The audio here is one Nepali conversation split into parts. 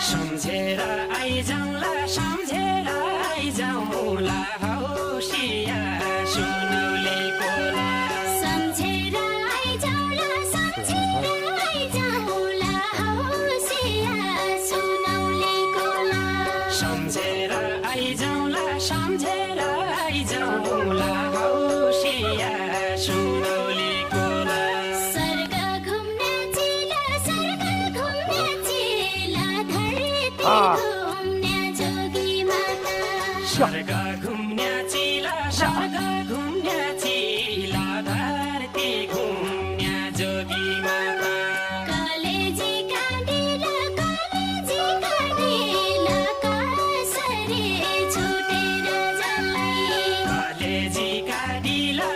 सम्झेर आइजाउँला सम्झेर आइजाउँला हौसिया सुनौले कोला सम्झेर आइजाउँला सम्झेर आइजाउँला हौसिया सुनौले कोला सम्झेर आइजाउँला सम्झेर आइजाउँला हौसिया सुनौले कोला स्वर्ग घुम्ने चिला धरती घुम्ने जोगी माता स्वर्ग घुम्ने चिला स्वर्ग घुम्ने चिला धरती घुम्ने जोगी माता कलेजी काँडेला कसरी छुटेर जल्लाई कलेजी काँडिला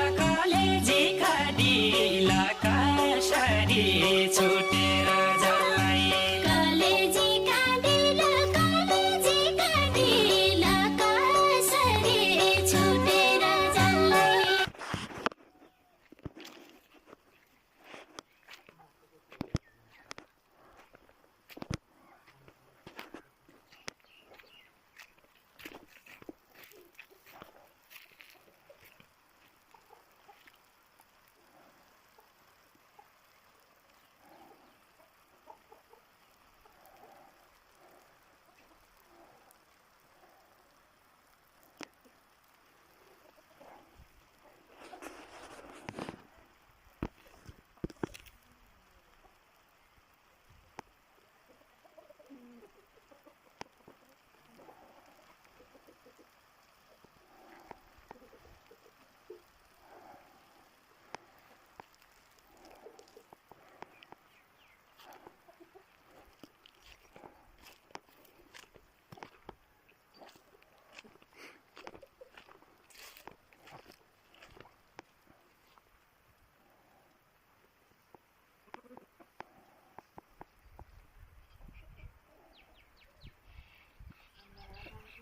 कसरी छुटेर जल्लाई कलेजी काँडेला कसरी छुटेर जल्लाई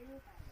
Thank you.